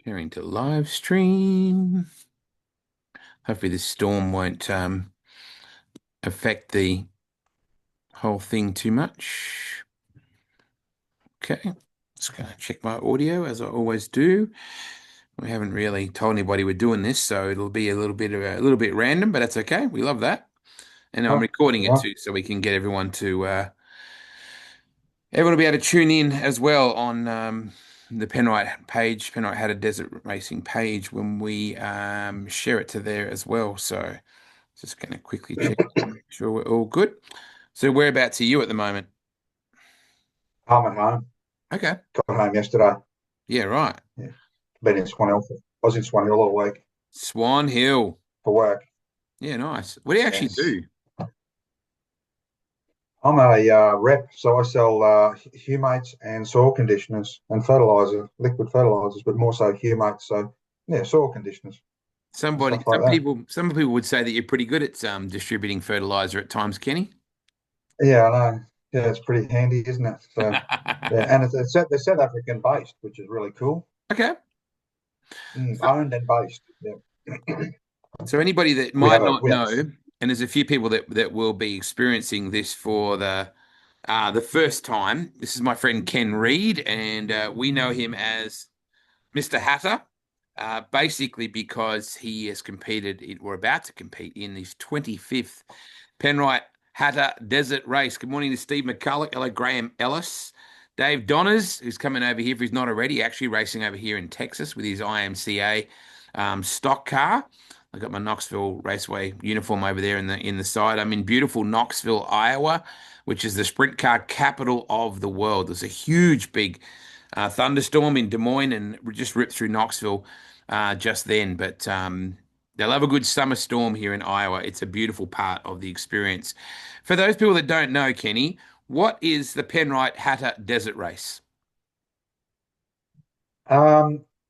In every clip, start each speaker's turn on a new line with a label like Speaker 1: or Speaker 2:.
Speaker 1: Sharing to live stream. Hopefully this storm won't affect the whole thing too much. Okay, just gonna check my audio as I always do. We haven't really told anybody we're doing this, so it'll be a little bit random, but that's okay. We love that. And I'm
Speaker 2: Oh,
Speaker 1: recording it
Speaker 2: right.
Speaker 1: too, so we can get everyone will be able to tune in as well on the Penrite page, Penrite Hattah Desert Racing page when we share it to there as well. So just going to quickly check, make sure we're all good. So whereabouts are you at the moment?
Speaker 2: I'm at home.
Speaker 1: Okay.
Speaker 2: Got home yesterday.
Speaker 1: Yeah, right.
Speaker 2: Yeah. Been in Swan Hill. I was in Swan Hill all week
Speaker 1: Swan Hill.
Speaker 2: for work.
Speaker 1: Yeah, nice. What do you actually
Speaker 2: Yes.
Speaker 1: do?
Speaker 2: I'm a rep, so I sell humates and soil conditioners and fertilizer, liquid fertilizers, but more so humates. So yeah, soil conditioners and
Speaker 1: Somebody,
Speaker 2: stuff like that.
Speaker 1: some people would say that you're pretty good at distributing fertilizer at times, Kenny.
Speaker 2: Yeah, I know. Yeah, it's pretty handy, isn't it? So yeah, and they're South African based, which is really cool.
Speaker 1: Okay. So,
Speaker 2: Owned and based. Yeah.
Speaker 1: so anybody that
Speaker 2: We
Speaker 1: might
Speaker 2: have a
Speaker 1: not
Speaker 2: we have
Speaker 1: know, and there's a few people that will be experiencing this for the first time. This is my friend Ken Reed, and we know him as Mr. Hatter, basically because he has competed or about to compete in his 25th Penrite Hattah Desert Race. Good morning to Steve McCulloch. Hello, Graham Ellis. Dave Donners, who's coming over here if he's not already, actually racing over here in Texas with his IMCA stock car. I've got my Knoxville Raceway uniform over there in the side. I'm in beautiful Knoxville, Iowa, which is the sprint car capital of the world. There's a huge, big thunderstorm in Des Moines and we just ripped through Knoxville just then. But they'll have a good summer storm here in Iowa. It's a beautiful part of the experience. For those people that don't know, Kenny, what is the Penrite Hattah Desert Race?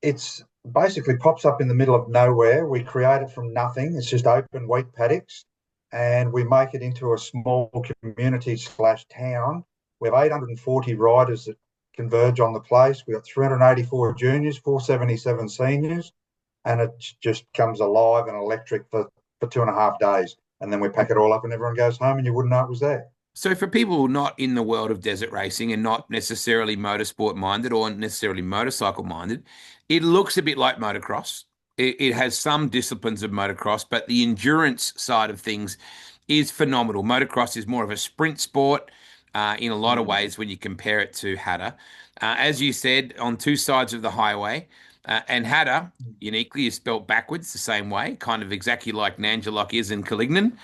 Speaker 2: It's basically pops up in the middle of nowhere. We create it from nothing. It's just open wheat paddocks, and we make it into a small community slash town. We have 840 riders that converge on the place. We got 384 juniors, 477 seniors, and it just comes alive and electric for 2.5 days. And then we pack it all up and everyone goes home and you wouldn't know it was there.
Speaker 1: So, for people not in the world of desert racing and not necessarily motorsport minded or necessarily motorcycle minded, it looks a bit like motocross. It has some disciplines of motocross, but the endurance side of things is phenomenal. Motocross is more of a sprint sport in a lot of
Speaker 2: Mm.
Speaker 1: ways when you compare it to Hattah. As you said, on two sides of the highway, and Hattah uniquely is spelt backwards the same way, kind of exactly like Nanjalok is in Calignan,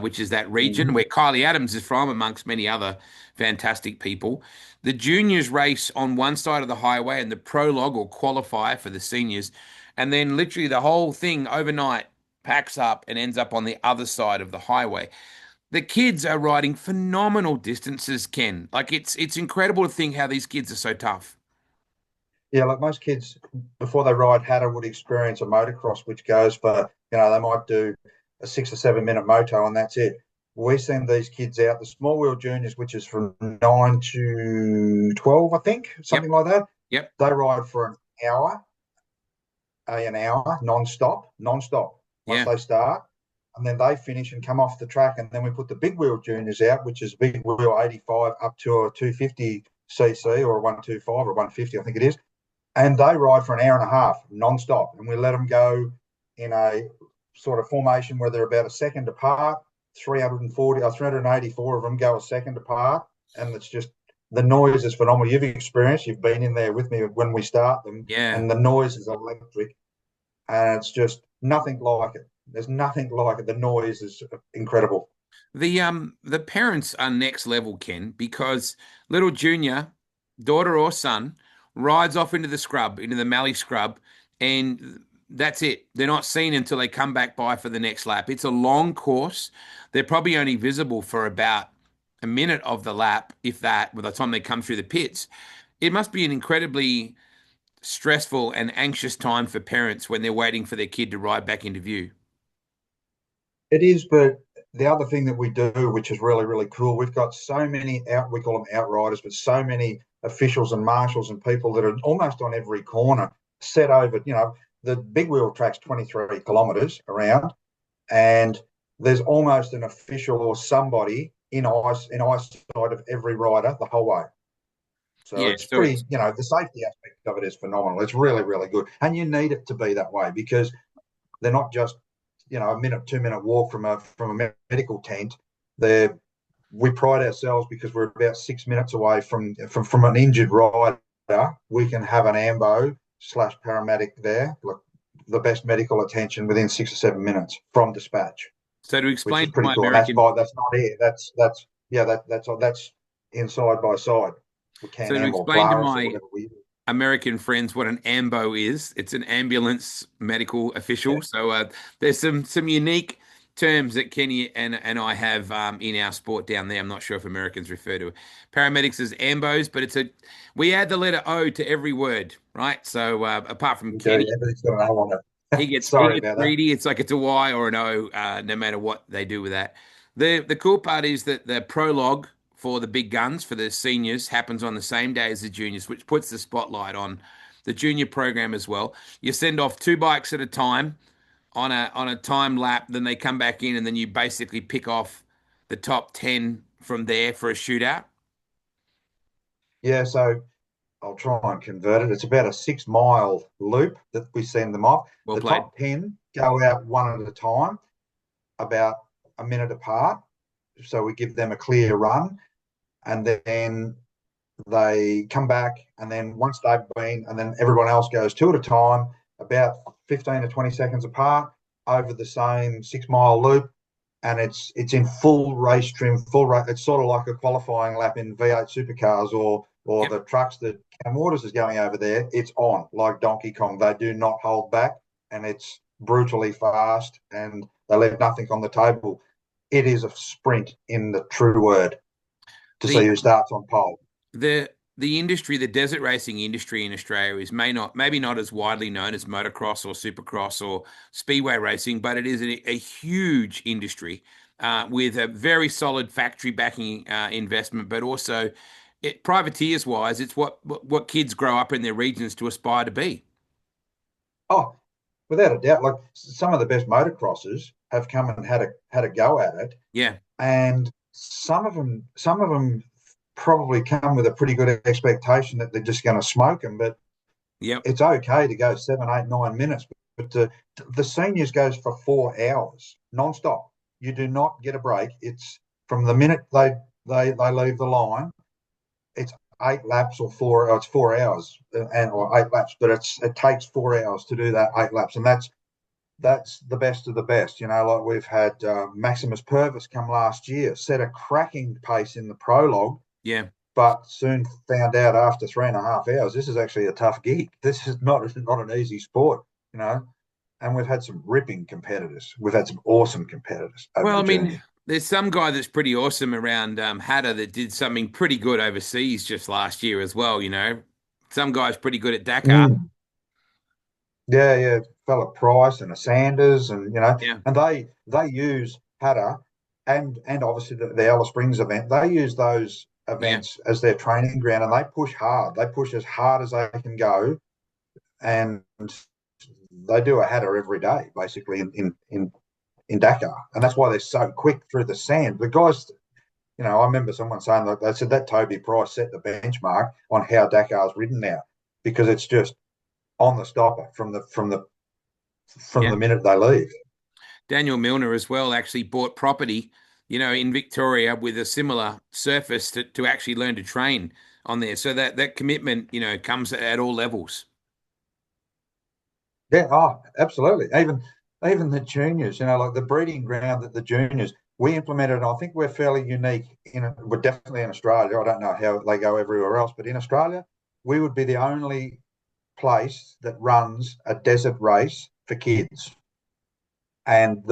Speaker 1: which is that region
Speaker 2: Mm.
Speaker 1: where Kylie Adams is from, amongst many other fantastic people. The juniors race on one side of the highway and the prologue or qualifier for the seniors. And then literally the whole thing overnight packs up and ends up on the other side of the highway. The kids are riding phenomenal distances, Ken. Like it's incredible to think how these kids are so tough.
Speaker 2: Yeah, like most kids before they ride Hatter would experience a motocross, which goes for, they might do a 6 or 7 minute moto and that's it. We send these kids out, the small wheel juniors, which is from 9 to 12, I think,
Speaker 1: Yep,
Speaker 2: something like that.
Speaker 1: yep,
Speaker 2: They ride for an hour, non-stop, once
Speaker 1: yeah,
Speaker 2: they start. And then they finish and come off the track. And then we put the big wheel juniors out, which is big wheel 85 up to a 250 cc or a 125 or 150, I think it is, and they ride for an hour and a half non-stop. And we let them go in a sort of formation where they're about a second apart. 340 or 384 of them go a second apart, and it's just the noise is phenomenal. You've been in there with me when we start them,
Speaker 1: yeah.
Speaker 2: and the noise is electric, and it's just nothing like it. There's nothing like it. The noise is incredible.
Speaker 1: The parents are next level, Ken, because little junior, daughter or son, rides off into the scrub, into the Mallee scrub, and that's it. They're not seen until they come back by for the next lap. It's a long course. They're probably only visible for about a minute of the lap, if that, by the time they come through the pits. It must be an incredibly stressful and anxious time for parents when they're waiting for their kid to ride back into view.
Speaker 2: It is, but the other thing that we do, which is really, really cool, we've got so many we call them outriders, but so many officials and marshals and people that are almost on every corner. set over, the big wheel track's 23 kilometres around, and there's almost an official or somebody in eyesight of every rider the whole way. So
Speaker 1: Yeah,
Speaker 2: it's
Speaker 1: so
Speaker 2: pretty,
Speaker 1: it's
Speaker 2: the safety aspect of it is phenomenal. It's really, really good. And you need it to be that way because they're not just, a minute, 2 minute walk from a medical tent. They're We pride ourselves because we're about 6 minutes away from an injured rider. We can have an ambo slash paramedic there, look, the best medical attention within 6 or 7 minutes from dispatch,
Speaker 1: so to
Speaker 2: which is
Speaker 1: explain to
Speaker 2: pretty
Speaker 1: my
Speaker 2: cool. And that's
Speaker 1: American
Speaker 2: that's not air. That's yeah, that's inside by side. We can
Speaker 1: so to
Speaker 2: am or
Speaker 1: explain to
Speaker 2: Polaris or
Speaker 1: my
Speaker 2: whatever we use.
Speaker 1: American friends what an AMBO is. It's an ambulance medical
Speaker 2: Yeah,
Speaker 1: official. So there's some unique terms that Kenny and I have in our sport down there. I'm not sure if Americans refer to paramedics as AMBOs, but we add the letter O to every word, right? So apart from
Speaker 2: we do.
Speaker 1: Kenny,
Speaker 2: Everything's got an O on it.
Speaker 1: he
Speaker 2: Sorry
Speaker 1: gets
Speaker 2: about that.
Speaker 1: greedy. It's like it's a Y or an O, no matter what they do with that. The cool part is that the prologue for the big guns for the seniors happens on the same day as the juniors, which puts the spotlight on the junior program as well. You send off two bikes at a time on a time lap, then they come back in, and then you basically pick off the top 10 from there for a shootout.
Speaker 2: Yeah, so I'll try and convert it. It's about a 6 mile loop that we send them off.
Speaker 1: Well
Speaker 2: The
Speaker 1: played.
Speaker 2: top 10 go out one at a time, about a minute apart. So we give them a clear run, and then they come back. And then once they've been, and then everyone else goes two at a time, about 15 to 20 seconds apart over the same 6 mile loop. And it's in full race trim, full race. It's sort of like a qualifying lap in V8 supercars or
Speaker 1: Yep.
Speaker 2: the trucks that Cam Waters is going over there. It's on like Donkey Kong. They do not hold back, and it's brutally fast, and they leave nothing on the table. It is a sprint in the true word to see
Speaker 1: The
Speaker 2: who starts on pole.
Speaker 1: the industry, the desert racing industry in Australia is maybe not as widely known as motocross or supercross or speedway racing, but it is a huge industry with a very solid factory backing investment, but also privateers wise, it's what kids grow up in their regions to aspire to be.
Speaker 2: Oh, without a doubt, like some of the best motocrossers have come and had a go at it,
Speaker 1: Yeah,
Speaker 2: and some of them probably come with a pretty good expectation that they're just going to smoke them. But
Speaker 1: yep,
Speaker 2: it's okay to go 7, 8, 9 minutes. But the seniors goes for 4 hours non-stop. You do not get a break. It's from the minute they leave the line. It's 8 laps or four. It's 4 hours and or 8 laps, but it takes 4 hours to do that 8 laps, and that's the best of the best. Like we've had Maximus Purvis come last year, set a cracking pace in the prologue,
Speaker 1: yeah.
Speaker 2: but soon found out after 3.5 hours this is actually a tough gig. This is not an easy sport, you know. And we've had some ripping competitors. We've had some awesome competitors over
Speaker 1: Well,
Speaker 2: the
Speaker 1: I mean,
Speaker 2: journey.
Speaker 1: there's some guy that's pretty awesome around Hattah that did something pretty good overseas just last year as well, you know. Some guy's pretty good at Dakar.
Speaker 2: Mm. Yeah, yeah, fella Price and a Sanders, and
Speaker 1: Yeah,
Speaker 2: and they use Hattah and obviously the Alice Springs event. They use those
Speaker 1: yeah,
Speaker 2: events as their training ground, and they push hard. They push as hard as they can go, and they do a Hattah every day, basically in Dakar, and that's why they're so quick through the sand. The guys, I remember someone saying that they said that Toby Price set the benchmark on how Dakar's ridden now because it's just on the stopper from
Speaker 1: yeah.
Speaker 2: the minute they leave.
Speaker 1: Daniel Milner as well actually bought property, in Victoria with a similar surface to actually learn to train on there. So that commitment, comes at all levels.
Speaker 2: Yeah, oh, absolutely. Even the juniors, like the breeding ground that the juniors we implemented. I think we're fairly unique we're definitely in Australia. I don't know how they go everywhere else, but in Australia, we would be the only place that runs a desert race for kids. And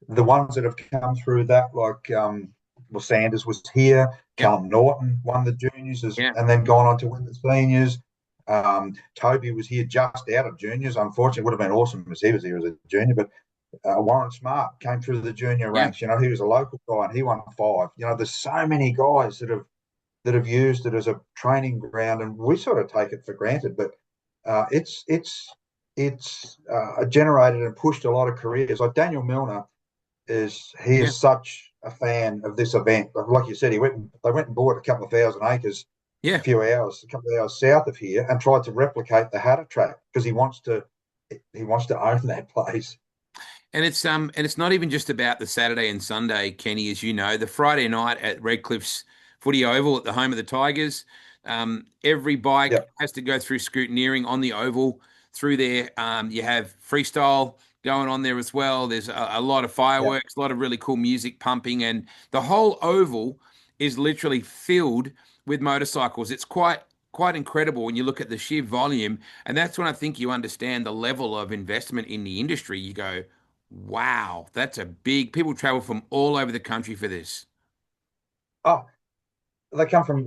Speaker 2: the ones that have come through that, like well, Sanders was here,
Speaker 1: Yep.
Speaker 2: Callum Norton won the juniors,
Speaker 1: Yeah.
Speaker 2: and then gone on to win the seniors. Toby was here just out of juniors. Unfortunately, it would have been awesome as he was here as a junior, but Warren Smart came through the junior
Speaker 1: Yeah.
Speaker 2: ranks. He was a local guy and he won five. There's so many guys that have used it as a training ground, and we sort of take it for granted. But It's generated and pushed a lot of careers. Like Daniel Milner he
Speaker 1: Yeah.
Speaker 2: is such a fan of this event. Like you said, they went and bought a couple of thousand acres
Speaker 1: Yeah.
Speaker 2: a couple of hours south of here, and tried to replicate the Hattah track because he wants to own that place.
Speaker 1: And it's not even just about the Saturday and Sunday, Kenny, as you know. The Friday night at Redcliffe's Footy Oval at the home of the Tigers, every
Speaker 2: Yeah,
Speaker 1: bike has to go through scrutineering on the oval. Through there, you have freestyle going on there as well. There's a lot of
Speaker 2: yeah.
Speaker 1: fireworks, a lot of really cool music pumping, and the whole oval is literally filled with motorcycles. It's quite incredible when you look at the sheer volume, and that's when I think you understand the level of investment in the industry. You go, wow, that's a big. People travel from all over the country for this.
Speaker 2: Oh, they come from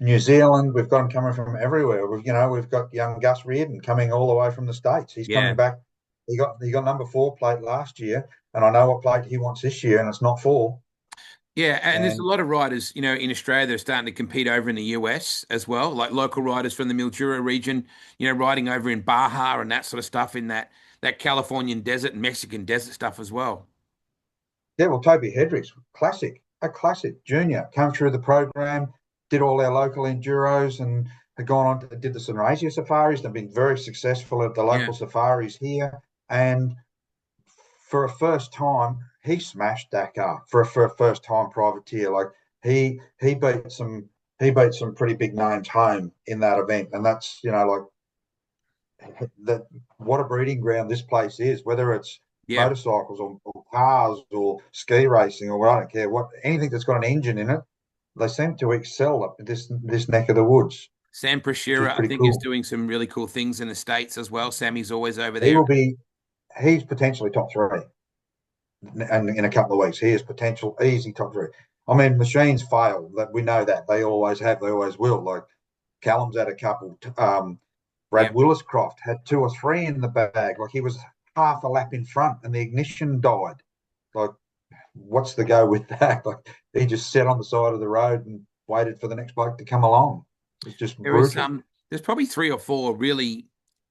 Speaker 2: New Zealand. We've got them coming from everywhere. We've got young Gus Reardon coming all the way from the States. He's coming
Speaker 1: Yeah.
Speaker 2: back. He got number 4 plate last year, and I know what plate he wants this year, and it's not 4.
Speaker 1: Yeah, and there's a
Speaker 2: And
Speaker 1: lot of riders, in Australia that are starting to compete over in the US as well, like local riders from the Mildura region, riding over in Baja and that sort of stuff in that Californian desert and Mexican desert stuff as well.
Speaker 2: yeah, well, Toby Hedricks, a classic junior, came through the program, did all our local enduros, and had gone on to did the Sunraysia safaris. They've been very successful at the
Speaker 1: Yeah,
Speaker 2: local safaris here, and for a first time, he smashed Dakar for a first time privateer. Like he beat some pretty big names home in that event, and that's that what a breeding ground this place is. Whether it's
Speaker 1: yeah.
Speaker 2: motorcycles or cars or ski racing or I don't care what anything that's got an engine in it, they seem to excel up this neck of the woods,
Speaker 1: Sam
Speaker 2: which is
Speaker 1: Prashira, I
Speaker 2: pretty
Speaker 1: think, is
Speaker 2: cool.
Speaker 1: doing some really cool things in the States as well. Sammy's always over
Speaker 2: He
Speaker 1: there.
Speaker 2: will be he's potentially top 3. And in a couple of weeks, he is potential easy top 3. I mean, machines fail. That we know that they always have, they always will. Like Callum's had a couple.
Speaker 1: Yeah.
Speaker 2: Brad Williscroft had 2 or 3 in the bag. Like he was half a lap in front, and the ignition died. Like, what's the go with that? Like he just sat on the side of the road and waited for the next bloke to come along. It's just
Speaker 1: There is
Speaker 2: brutal.
Speaker 1: there's probably three or four really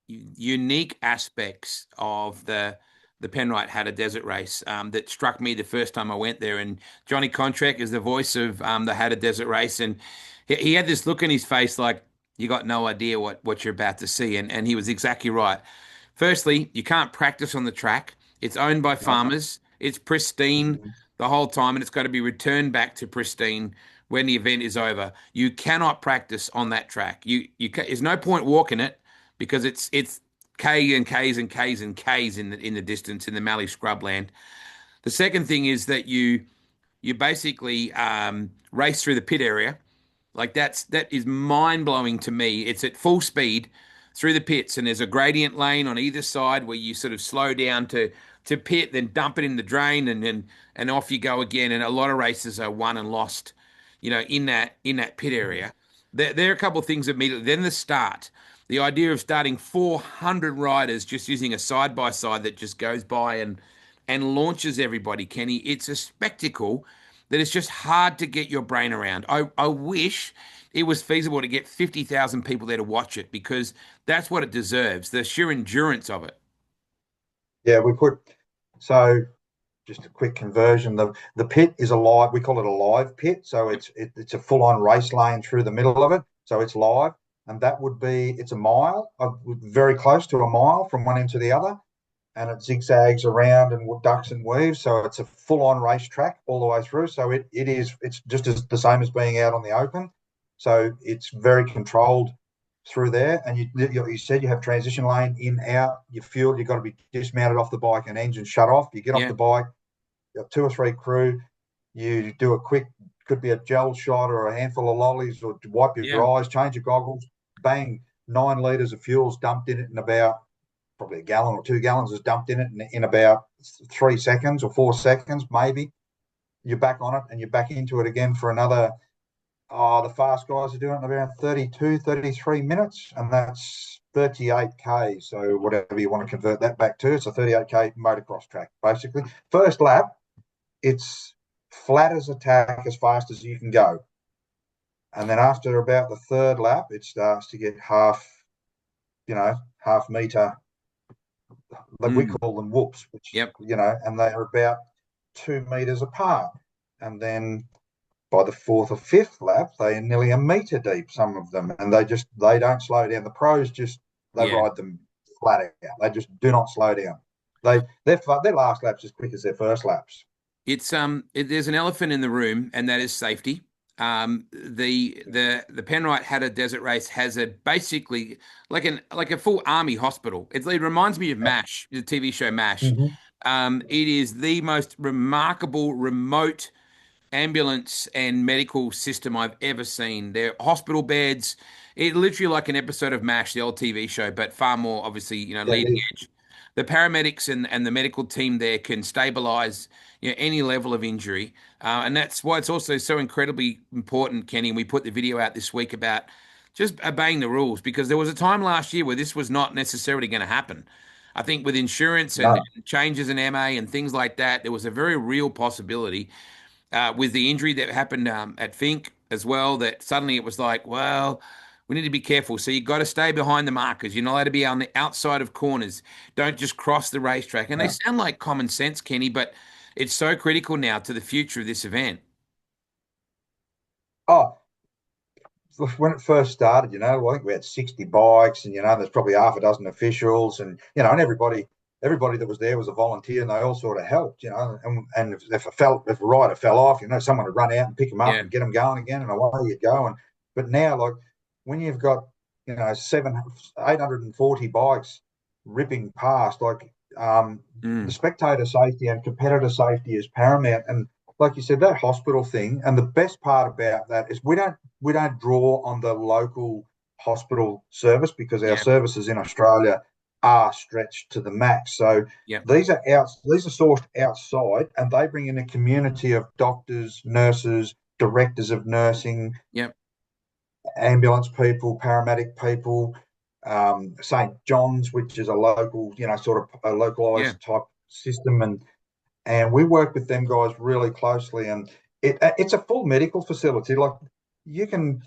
Speaker 1: unique aspects of the Penrite Hattah Desert Race that struck me the first time I went there. And Johnny Contract is the voice of the Hattah Desert Race, and he had this look in his face like you got no idea what you're about to see, and he was exactly right. Firstly, you can't practice on the track. It's owned by
Speaker 2: No.
Speaker 1: farmers. It's pristine
Speaker 2: Mm-hmm.
Speaker 1: the whole time, and it's got to be returned back to pristine when the event is over. You cannot practice on that track. There's no point walking it because it's K and K's and K's and K's in the distance in the Mallee scrubland. The second thing is that you basically race through the pit area. Like that is mind blowing to me. It's at full speed through the pits, and there's a gradient lane on either side where you sort of slow down to pit, then dump it in the drain, and off you go again. And a lot of races are won and lost, in that pit area. There are a couple of things immediately. Then the start, the idea of starting 400 riders just using a side by side that just goes by and launches everybody, Kenny. It's a spectacle that is just hard to get your brain around. I wish it was feasible to get 50,000 people there to watch it because that's what it deserves, the sheer endurance of it.
Speaker 2: Yeah, so just a quick conversion. The pit is a live. We call it a live pit. So it's a full on race lane through the middle of it. So it's live, and it's a mile, very close to a mile from one end to the other, and it zigzags around and ducks and weaves. So it's a full on racetrack all the way through. So it's just as the same as being out on the open. So it's very controlled through there. And you said you have transition lane in out. Your fuel, you've got to be dismounted off the bike and engine shut off. You get off
Speaker 1: Yeah,
Speaker 2: the bike, you have 2 or 3 crew. You do a quick, could be a gel shot or a handful of lollies, or wipe
Speaker 1: yeah,
Speaker 2: your eyes, change your goggles, bang, 9 litres of fuel's dumped in it in about probably a gallon or 2 gallons is dumped in it in about 3 seconds or 4 seconds, maybe. You're back on it and you're back into it again for another. Oh, the fast guys are doing it in about 32, 33 minutes, and that's 38K. So, whatever you want to convert that back to, it's a 38K motocross track, basically. First lap, it's flat as a tack as fast as you can go. And then after about the third lap, it starts to get half meter, like we
Speaker 1: Mm.
Speaker 2: call them whoops, which,
Speaker 1: Yep.
Speaker 2: and they are about 2 meters apart. And then by the fourth or fifth lap, they are nearly a meter deep, some of them, and they don't slow down. The pros they
Speaker 1: Yeah.
Speaker 2: ride them flat out. They just do not slow down. Their last lap's as quick as their first laps.
Speaker 1: There's an elephant in the room, and that is safety. The Penrite Hattah Desert Race has a basically like a full army hospital. It reminds me of
Speaker 2: Yep.
Speaker 1: MASH, the TV show MASH.
Speaker 2: Mm-hmm.
Speaker 1: It is the most remarkable remote ambulance and medical system I've ever seen. Their hospital beds, it literally like an episode of MASH, the old TV show, but far more obviously,
Speaker 2: Yeah, it
Speaker 1: leading
Speaker 2: is.
Speaker 1: edge. The paramedics and the medical team there can stabilize, any level of injury, and that's why it's also so incredibly important, Kenny. And we put the video out this week about just obeying the rules because there was a time last year where this was not necessarily going to happen. I think with insurance
Speaker 2: No.
Speaker 1: and changes in MA and things like that, there was a very real possibility with the injury that happened at Fink as well, that suddenly it was like, well, we need to be careful. So you've got to stay behind the markers. You're not allowed to be on the outside of corners. Don't just cross the racetrack. And they
Speaker 2: No.
Speaker 1: sound like common sense, Kenny, but it's so critical now to the future of this event.
Speaker 2: Oh, when it first started, I think we had 60 bikes, and there's probably half a dozen officials, and everybody that was there was a volunteer, and they all sort of helped, and if a rider fell off, someone would run out and pick them up
Speaker 1: Yeah,
Speaker 2: and get them going again, and away you go. But now, like when you've got 840 bikes ripping past, like the
Speaker 1: mm,
Speaker 2: spectator safety and competitor safety is paramount. And like you said, that hospital thing, and the best part about that is we don't draw on the local hospital service because our
Speaker 1: yeah,
Speaker 2: services in Australia are stretched to the max. So
Speaker 1: yeah,
Speaker 2: these are sourced outside, and they bring in a community of doctors, nurses, directors of nursing,
Speaker 1: yeah,
Speaker 2: ambulance people, paramedic people, St. John's, which is a local, sort of a
Speaker 1: yeah,
Speaker 2: localized type system, and we work with them guys really closely, and it's a full medical facility. Like you can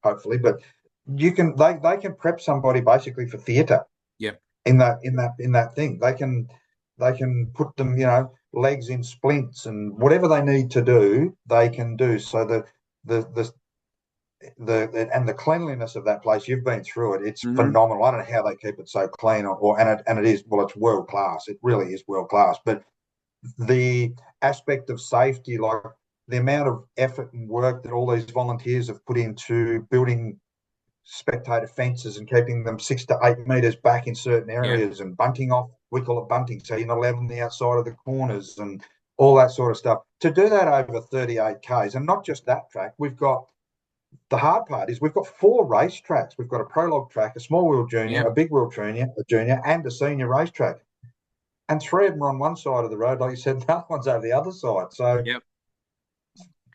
Speaker 2: hopefully, but they can prep somebody basically for theatre
Speaker 1: yeah,
Speaker 2: in that thing. They can put them, legs in splints and whatever they need to do, they can do. So the the and the cleanliness of that place, you've been through it. It's
Speaker 1: hmm,
Speaker 2: phenomenal. I don't know how they keep it so clean, and it is, well, it's world class. It really is world class. But the aspect of safety, like the amount of effort and work that all these volunteers have put into building spectator fences and keeping them 6 to 8 meters back in certain
Speaker 1: yeah.
Speaker 2: areas, and bunting off, we call it bunting, so you're not allowed on the outside of the corners and all that sort of stuff. To do that over 38 Ks, and not just that track, the hard part is we've got 4 racetracks. We've got a prologue track, a small wheel junior,
Speaker 1: Yeah.
Speaker 2: a big wheel junior, and a senior racetrack. And 3 of them are on one side of the road, like you said, the other one's over the other side. So
Speaker 1: Yeah.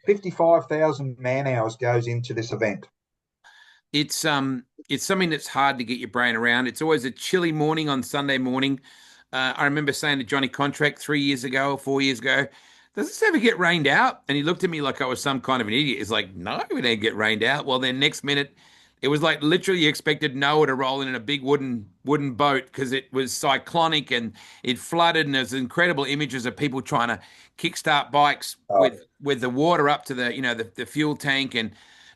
Speaker 2: 55,000 man hours goes into this event.
Speaker 1: It's something that's hard to get your brain around. It's always a chilly morning on Sunday morning. I remember saying to Johnny Contract 3 years ago or 4 years ago, "Does this ever get rained out?" And he looked at me like I was some kind of an idiot. He's like, "No, we don't get rained out." Well, then next minute, it was like literally you expected Noah to roll in a big wooden boat because it was cyclonic and it flooded, and there's incredible images of people trying to kickstart bikes
Speaker 2: Oh,
Speaker 1: with the water up to the fuel tank.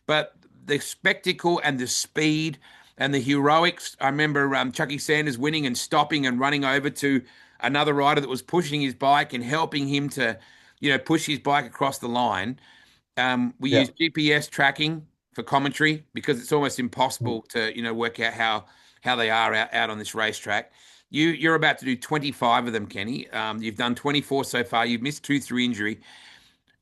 Speaker 1: But the spectacle and the speed and the heroics. I remember Chucky Sanders winning and stopping and running over to another rider that was pushing his bike and helping him to, push his bike across the line. We
Speaker 2: yeah.
Speaker 1: use GPS tracking for commentary because it's almost
Speaker 2: Mm.
Speaker 1: impossible to, work out how they are out on this racetrack. You're about to do 25 of them, Kenny. You've done 24 so far. You've missed two through injury.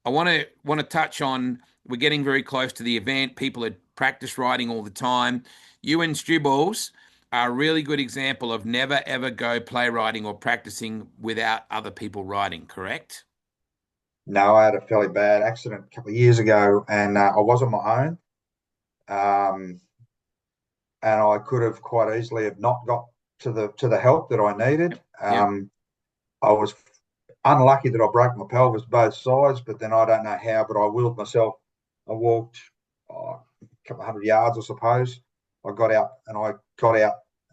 Speaker 1: I want to touch on we're getting very close to the event. People are practice riding all the time. You and Stu Balls are a really good example of never ever go play riding or practicing without other people riding, correct?
Speaker 2: No, I had a fairly bad accident a couple of years ago, and I was on my own. Um, and I could have quite easily have not got to the help that I needed.
Speaker 1: Yep. Yep.
Speaker 2: I was unlucky that I broke my pelvis both sides, but then I don't know how, but I willed myself. I walked a couple of 100 yards, I suppose. I got out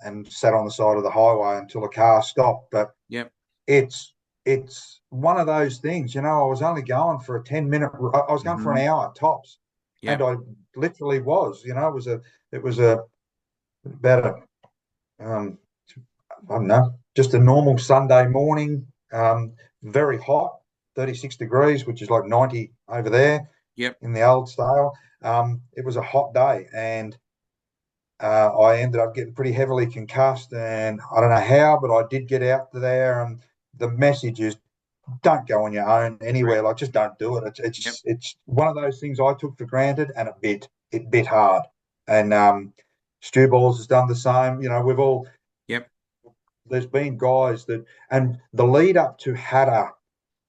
Speaker 2: and sat on the side of the highway until a car stopped. But
Speaker 1: Yep.
Speaker 2: it's it's one of those things, I was only going for a 10-minute, I was going for
Speaker 1: Hmm.
Speaker 2: an hour tops. And
Speaker 1: Yep.
Speaker 2: I literally was, it was about I don't know, just a normal Sunday morning, very hot, 36 degrees, which is like 90 over there
Speaker 1: Yep.
Speaker 2: in the old style. It was a hot day, and I ended up getting pretty heavily concussed, and I don't know how, but I did get out there. And the message is, don't go on your own anywhere.
Speaker 1: Correct.
Speaker 2: Like, just don't do it. It's
Speaker 1: Yep.
Speaker 2: it's it's one of those things I took for granted, and it bit hard. And Stu Balls has done the same. We've all
Speaker 1: Yep.
Speaker 2: there's been guys and the lead up to Hattah,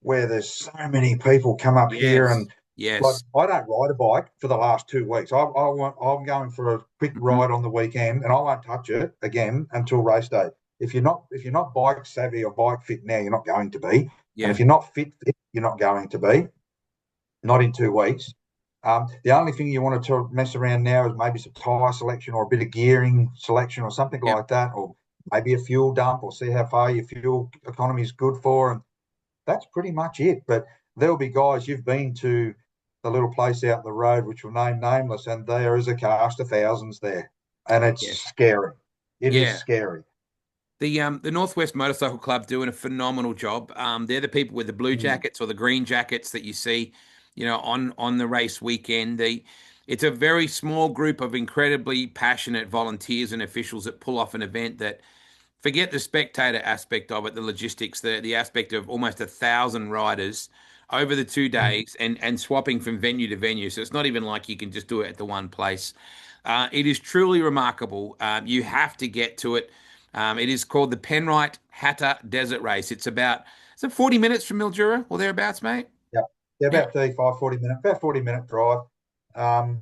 Speaker 2: where there's so many people come up here,
Speaker 1: Yes.
Speaker 2: and like,
Speaker 1: Yes.
Speaker 2: I don't ride a bike for the last 2 weeks. I'm going for a quick
Speaker 1: Hmm.
Speaker 2: ride on the weekend, and I won't touch it again until race day. If you're not bike savvy or bike fit now, you're not going to be. And
Speaker 1: Yeah.
Speaker 2: if you're not fit, you're not going to be. Not in 2 weeks. The only thing you want to mess around now is maybe some tyre selection or a bit of gearing selection or something
Speaker 1: Yep.
Speaker 2: like that, or maybe a fuel dump, or see how far your fuel economy is good for. And that's pretty much it. But there'll be guys, you've been to the little place out the road, which will name nameless, and there is a cast of thousands there, and it's
Speaker 1: Yeah.
Speaker 2: scary. It is
Speaker 1: Yeah.
Speaker 2: scary.
Speaker 1: The Northwest Motorcycle Club doing a phenomenal job. They're the people with the blue
Speaker 2: Mm,
Speaker 1: jackets or the green jackets that you see, on the race weekend. It's a very small group of incredibly passionate volunteers and officials that pull off an event that, forget the spectator aspect of it, the logistics, the aspect of almost 1,000 riders over the two
Speaker 2: mm,
Speaker 1: days and swapping from venue to venue. So it's not even like you can just do it at the one place. It is truly remarkable. You have to get to it. It is called the Penrite Hattah Desert Race. Is it 40 minutes from Mildura or thereabouts, mate?
Speaker 2: yeah. Yeah,
Speaker 1: Yeah.
Speaker 2: about 35, 40 minutes, about 40-minute drive. Um,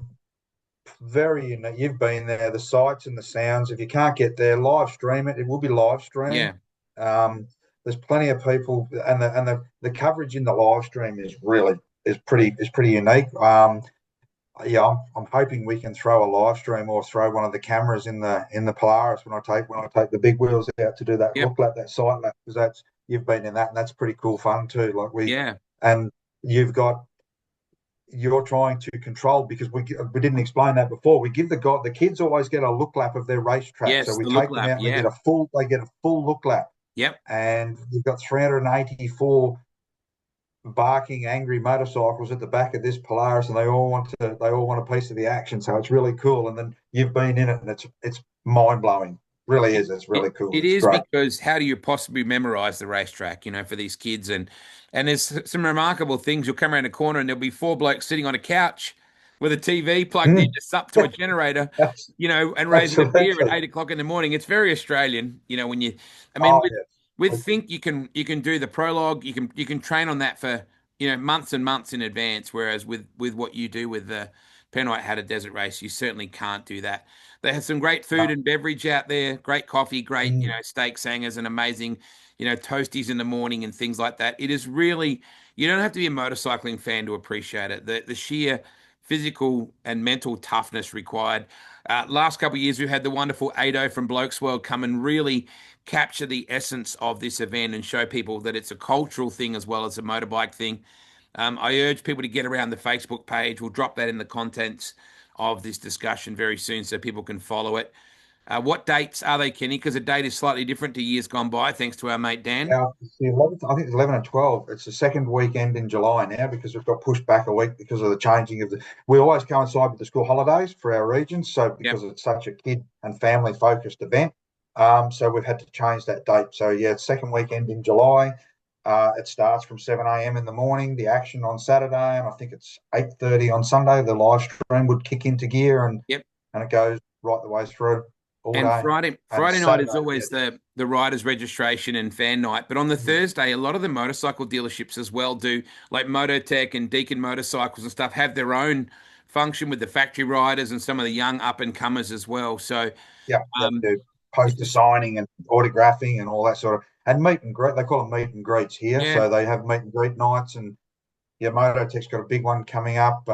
Speaker 2: Very unique. You've been there, the sights and the sounds. If you can't get there, live stream it. It will be live streamed.
Speaker 1: Yeah.
Speaker 2: Um, there's plenty of people, and the coverage in the live stream is pretty unique. Yeah, I'm hoping we can throw a live stream or throw one of the cameras in the Polaris when I take the big wheels out to do that
Speaker 1: Yep.
Speaker 2: look lap, that sight lap, because that's you've been in that, and that's pretty cool fun too. Like,
Speaker 1: Yeah.
Speaker 2: and you've got you're trying to control, because we didn't explain that before. We give the kids always get a look lap of their racetrack, so
Speaker 1: Yes.
Speaker 2: we
Speaker 1: The look
Speaker 2: take them
Speaker 1: lap.
Speaker 2: out and
Speaker 1: Yeah.
Speaker 2: they get a full look lap,
Speaker 1: Yep.
Speaker 2: and you've got 384 barking angry motorcycles at the back of this Polaris, and they all want a piece of the action. So it's really cool. And then you've been in it, and it's mind blowing. Really
Speaker 1: It,
Speaker 2: is. It's
Speaker 1: it
Speaker 2: really cool.
Speaker 1: it
Speaker 2: It's
Speaker 1: is,
Speaker 2: great.
Speaker 1: because how do you possibly memorize the racetrack, for these kids? And there's some remarkable things. You'll come around a corner and there'll be four blokes sitting on a couch with a TV plugged in,
Speaker 2: Mm,
Speaker 1: just up to a generator,
Speaker 2: that's
Speaker 1: and raising a beer at
Speaker 2: absolutely.
Speaker 1: 8 o'clock in the morning. It's very Australian, when I mean,
Speaker 2: Oh
Speaker 1: with
Speaker 2: yes.
Speaker 1: Think you can do the prologue, you can train on that for months and months in advance. Whereas with what you do with the Penrite Hattah Desert Race, you certainly can't do that. They have some great food
Speaker 2: No.
Speaker 1: and beverage out there, great coffee, great,
Speaker 2: Mm,
Speaker 1: steak sangers and amazing, toasties in the morning and things like that. It is really, you don't have to be a motorcycling fan to appreciate it. The sheer physical and mental toughness required. Last couple of years, we've had the wonderful Ado from Blokes World come and really capture the essence of this event and show people that it's a cultural thing as well as a motorbike thing. I urge people to get around the Facebook page. We'll drop that in the contents of this discussion very soon so people can follow it. What dates are they, Kenny? Because the date is slightly different to years gone by, thanks to our mate Dan.
Speaker 2: Yeah, it's the 11th, I think it's 11 and 12. It's the second weekend in July now, because we've got pushed back a week because of the changing of the. We always coincide with the school holidays for our regions, so
Speaker 1: Yep.
Speaker 2: because it's such a kid and family focused event, so we've had to change that date. So yeah, it's second weekend in July. It starts from 7 a.m. in the morning. The action on Saturday, and I think it's 8:30 on Sunday. The live stream would kick into gear, and
Speaker 1: Yep.
Speaker 2: and it goes right the way through all
Speaker 1: And
Speaker 2: day.
Speaker 1: Friday
Speaker 2: And
Speaker 1: Friday night is
Speaker 2: Saturday, yeah.
Speaker 1: always the riders registration and fan night. But on the Thursday, a lot of the motorcycle dealerships as well do, like Mototech and Deacon Motorcycles and stuff, have their own function with the factory riders and some of the young up and comers as well. So
Speaker 2: Yeah, yeah,
Speaker 1: um,
Speaker 2: they do
Speaker 1: it's
Speaker 2: poster
Speaker 1: just,
Speaker 2: signing and autographing and all that sort of, and meet and greet. They call them meet and greets here,
Speaker 1: yeah,
Speaker 2: so they have meet and greet nights. And yeah, Mototech's got a big one coming up.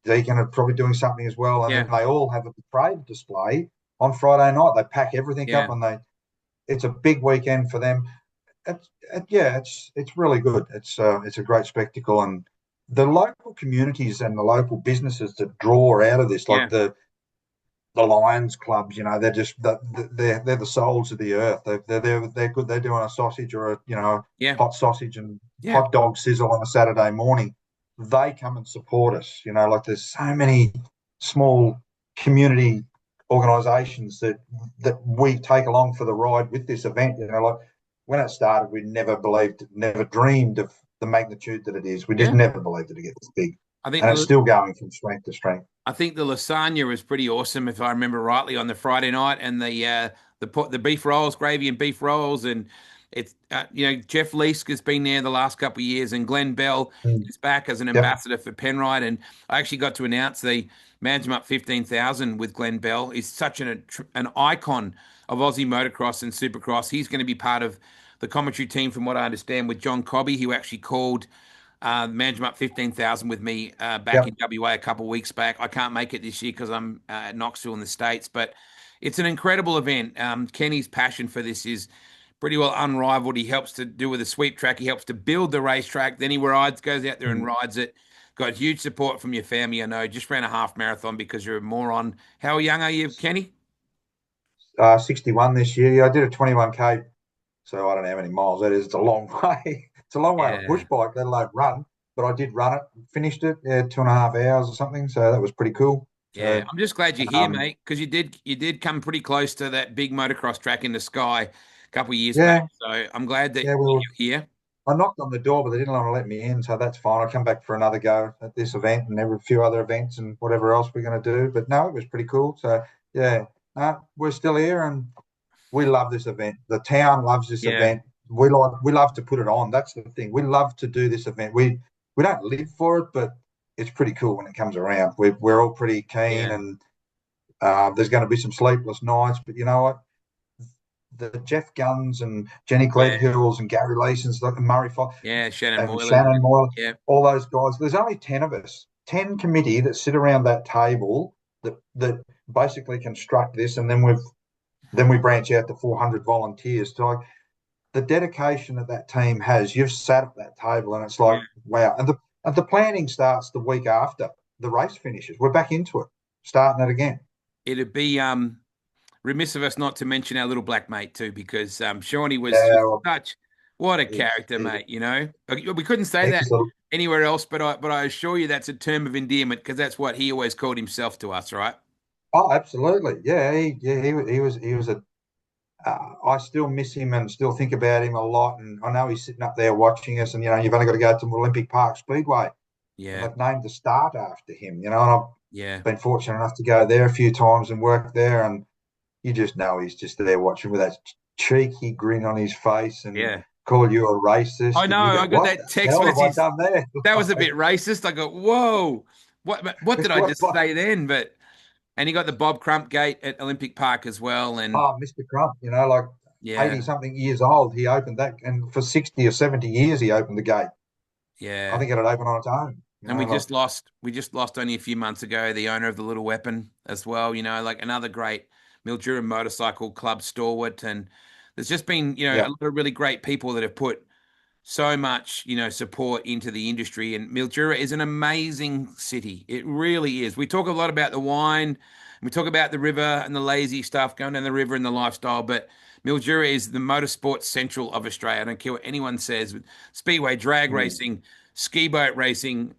Speaker 2: Deacon are probably doing something as well, and then
Speaker 1: yeah,
Speaker 2: they all have a parade display on Friday night. They pack everything up
Speaker 1: Yeah,
Speaker 2: and it's a big weekend for them. Yeah, it's really good. It's a great spectacle, and the local communities and the local businesses that draw out of this, like
Speaker 1: yeah,
Speaker 2: the Lions clubs, they're just they're the souls of the earth. They're good. They're doing a sausage or a
Speaker 1: yeah,
Speaker 2: hot sausage and
Speaker 1: yeah,
Speaker 2: hot dog sizzle on a Saturday morning. They come and support us. Like there's so many small community organisations that we take along for the ride with this event. Like when it started, we never dreamed of the magnitude that it is. We just
Speaker 1: yeah.
Speaker 2: never believed it'd get this big,
Speaker 1: I think
Speaker 2: and it's
Speaker 1: the
Speaker 2: still going from strength to strength.
Speaker 1: I think the lasagna was pretty awesome, if I remember rightly, on the Friday night, and the beef rolls, gravy and beef rolls, and it's Jeff Leask has been there the last couple of years, and Glenn Bell
Speaker 2: Mm.
Speaker 1: is back as an
Speaker 2: Yep.
Speaker 1: ambassador for Penrite, and I actually got to announce the Management 15,000 with Glenn Bell. He's such an icon of Aussie motocross and supercross. He's going to be part of the commentary team, from what I understand, with John Cobby, who actually called Management 15,000 with me back
Speaker 2: Yep.
Speaker 1: in WA a couple of weeks back. I can't make it this year because I'm at Knoxville in the States, but it's an incredible event. Kenny's passion for this is pretty well unrivaled. He helps to do with the sweep track. He helps to build the racetrack. Then he goes out there and
Speaker 2: Mm.
Speaker 1: rides it. Got huge support from your family, I know. Just ran a half marathon because you're a moron. How young are you, Kenny?
Speaker 2: 61 this year. Yeah, I did a 21K, so I don't know how many miles that is. It's a long way. It's a long way on a push
Speaker 1: Yeah.
Speaker 2: bike, let alone run. But I did run it, finished it, 2.5 hours or something. So that was pretty cool.
Speaker 1: Yeah,
Speaker 2: So,
Speaker 1: I'm just glad you're here,
Speaker 2: um,
Speaker 1: mate, because you did come pretty close to that big motocross track in the sky a couple of years back.
Speaker 2: yeah,
Speaker 1: So I'm glad that
Speaker 2: yeah,
Speaker 1: you're here.
Speaker 2: I knocked on the door, but they didn't want to let me in. So that's fine. I'll come back for another go at this event and every few other events and whatever else we're going to do. But no, it was pretty cool. So, yeah, we're still here and we love this event. The town loves this
Speaker 1: Yeah,
Speaker 2: event. We love to put it on. That's the thing. We love to do this event. We don't live for it, but it's pretty cool when it comes around. We're all pretty keen,
Speaker 1: yeah,
Speaker 2: and there's going to be some sleepless nights. But you know what? The Jeff Guns and Jenny
Speaker 1: yeah,
Speaker 2: Gledhills and Gary Leeson's, like Murray Fox
Speaker 1: yeah. Shannon
Speaker 2: and
Speaker 1: Moylan.
Speaker 2: Shannon Moyle,
Speaker 1: Yeah,
Speaker 2: all those guys. There's only 10 of us, 10 committee that sit around that table that basically construct this, and then we branch out to 400 volunteers. So like the dedication that that team has, you've sat at that table and it's
Speaker 1: yeah.
Speaker 2: like, wow. And the planning starts the week after the race finishes. We're back into it, starting it again.
Speaker 1: It'd be remiss of us not to mention our little black mate too, because Shawnee was
Speaker 2: Yeah,
Speaker 1: just
Speaker 2: well,
Speaker 1: such what a
Speaker 2: he's,
Speaker 1: character,
Speaker 2: he's,
Speaker 1: mate. We couldn't say that
Speaker 2: he's a,
Speaker 1: anywhere else, but I assure you that's a term of endearment because that's what he always called himself to us, right?
Speaker 2: oh, absolutely. Yeah, he was a I still miss him and still think about him a lot. And I know he's sitting up there watching us. And you've only got to go to Olympic Park Speedway, and
Speaker 1: Yeah,
Speaker 2: they've named the start after him. And I've
Speaker 1: yeah,
Speaker 2: been fortunate enough to go there a few times and work there. And you just know he's just there watching with that cheeky grin on his face and
Speaker 1: yeah.
Speaker 2: call you a
Speaker 1: I
Speaker 2: racist.
Speaker 1: know.
Speaker 2: And you go,
Speaker 1: I got
Speaker 2: what
Speaker 1: that
Speaker 2: the
Speaker 1: text
Speaker 2: hell have I
Speaker 1: message.
Speaker 2: done there?
Speaker 1: That was a bit racist. I go, whoa, what did I
Speaker 2: what,
Speaker 1: just
Speaker 2: what?
Speaker 1: say then? But and he got the Bob Crump gate at Olympic Park as well, and
Speaker 2: Oh, Mr. Crump, like
Speaker 1: yeah,
Speaker 2: 80 something years old, he opened that. And for 60 or 70 years, he opened the gate. I
Speaker 1: yeah.
Speaker 2: think it had opened on its own.
Speaker 1: And we just lost only a few months ago the owner of the Little Weapon as well. Like another great Mildura motorcycle club stalwart, and there's just been a
Speaker 2: Yeah.
Speaker 1: lot of really great people that have put so much, support into the industry. And Mildura is an amazing city. It really is. We talk a lot about the wine, and we talk about the river and the lazy stuff going down the river and the lifestyle, but Mildura is the motorsport central of Australia. I don't care what anyone says. Speedway, drag
Speaker 2: Mm.
Speaker 1: racing, ski boat racing,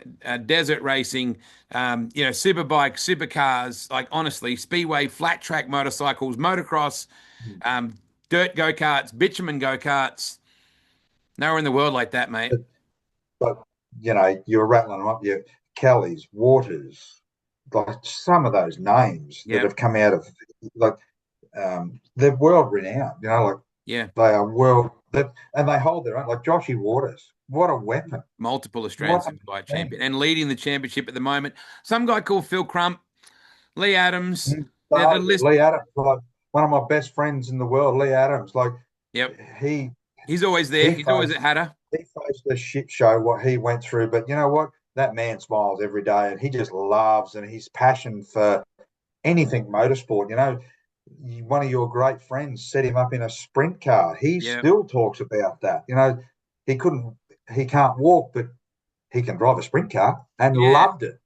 Speaker 1: desert racing, superbike, supercars. Like honestly, speedway, flat track motorcycles, motocross,
Speaker 2: Mm.
Speaker 1: um, dirt go karts, bitumen go karts. Nowhere in the world like that, mate.
Speaker 2: But, you're rattling them up. You Kelly's, Waters, like some of those names that
Speaker 1: Yeah,
Speaker 2: have come out of, like, they're world renowned, like
Speaker 1: yeah.
Speaker 2: they are world, and they hold their own. Like Joshy Waters, what a weapon.
Speaker 1: Multiple Australian
Speaker 2: What a
Speaker 1: Superbike
Speaker 2: man.
Speaker 1: champion and leading the championship at the moment. Some guy called Phil Crump, Lee Adams. The
Speaker 2: So
Speaker 1: list.
Speaker 2: Lee Adams, like one of my best friends in the world, Lee Adams, like
Speaker 1: Yep.
Speaker 2: he
Speaker 1: He's always there.
Speaker 2: he
Speaker 1: He's always
Speaker 2: faced
Speaker 1: at Hattah.
Speaker 2: he faced a shit show what he went through, but you know what? That man smiles every day, and he just loves and his passion for anything motorsport. one of your great friends set him up in a sprint car. He
Speaker 1: Yeah.
Speaker 2: still talks about that. He couldn't, he can't walk, but he can drive a sprint car and
Speaker 1: Yeah.
Speaker 2: loved it.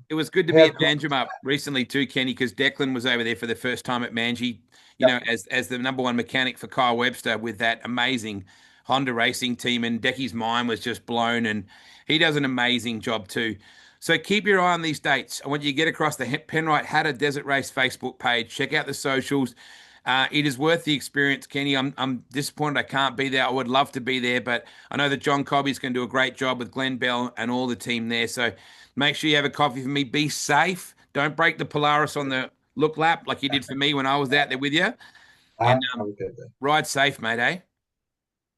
Speaker 1: It was good to be
Speaker 2: How
Speaker 1: at
Speaker 2: cool.
Speaker 1: Manjimup recently too, Kenny, because Declan was over there for the first time at Manji,
Speaker 2: Yep.
Speaker 1: as the number one mechanic for Kyle Webster with that amazing Honda racing team. And Decky's mind was just blown, and he does an amazing job too. So keep your eye on these dates. I want you to get across the Penrite Hattah Desert Race Facebook page. Check out the socials. It is worth the experience, Kenny. I'm disappointed I can't be there. I would love to be there, but I know that John Cobby's going to do a great job with Glenn Bell and all the team there. So make sure you have a coffee for me. Be safe. Don't break the Polaris on the look lap like you did for me when I was out there with you. And
Speaker 2: Okay.
Speaker 1: ride safe, mate, eh?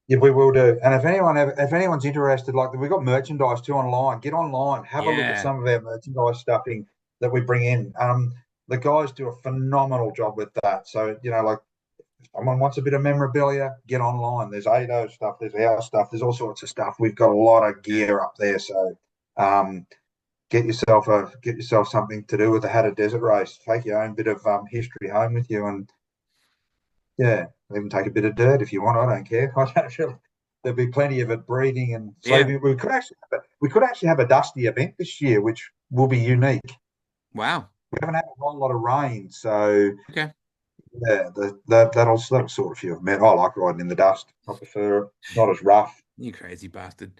Speaker 2: Yeah, we will do. And if anyone's interested, like we've got merchandise too online. Get online, have a look at
Speaker 1: Yeah,
Speaker 2: some of our merchandise stuffing that we bring in. The guys do a phenomenal job with that. So like if someone wants a bit of memorabilia, get online. There's ADO stuff, there's our stuff, there's all sorts of stuff. We've got a lot of
Speaker 1: yeah,
Speaker 2: gear up there. So um, get yourself something to do with the Hattah Desert Race. Take your own bit of history home with you, and yeah, even take a bit of dirt if you want. I don't care. I don't feel there'll be plenty of it breeding, and so
Speaker 1: yeah.
Speaker 2: we could actually have a dusty event this year, which will be unique.
Speaker 1: Wow.
Speaker 2: We haven't had a whole lot of rain, so
Speaker 1: Okay.
Speaker 2: yeah, that'll sort of feel. Man, I like riding in the dust. I prefer it. It's not as rough.
Speaker 1: You crazy bastard.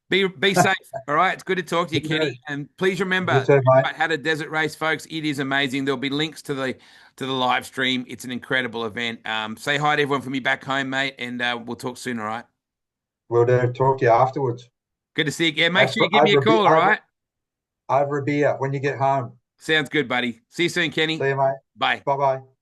Speaker 1: Be safe. All right. It's good to talk to you, Kenny. And please
Speaker 2: You
Speaker 1: remember,
Speaker 2: too, mate.
Speaker 1: I had a desert race, folks. It is amazing. There'll be links to the live stream. It's an incredible event. Say hi to everyone from me back home, mate, and we'll talk soon. All right.
Speaker 2: We'll talk to you afterwards.
Speaker 1: Good to see you. Yeah, make sure
Speaker 2: Over,
Speaker 1: you give me a
Speaker 2: over, a bit,
Speaker 1: call. All right.
Speaker 2: over a beer when you get home.
Speaker 1: Sounds good, buddy. See you soon,
Speaker 2: See
Speaker 1: Kenny.
Speaker 2: you, mate.
Speaker 1: Bye.
Speaker 2: Bye bye.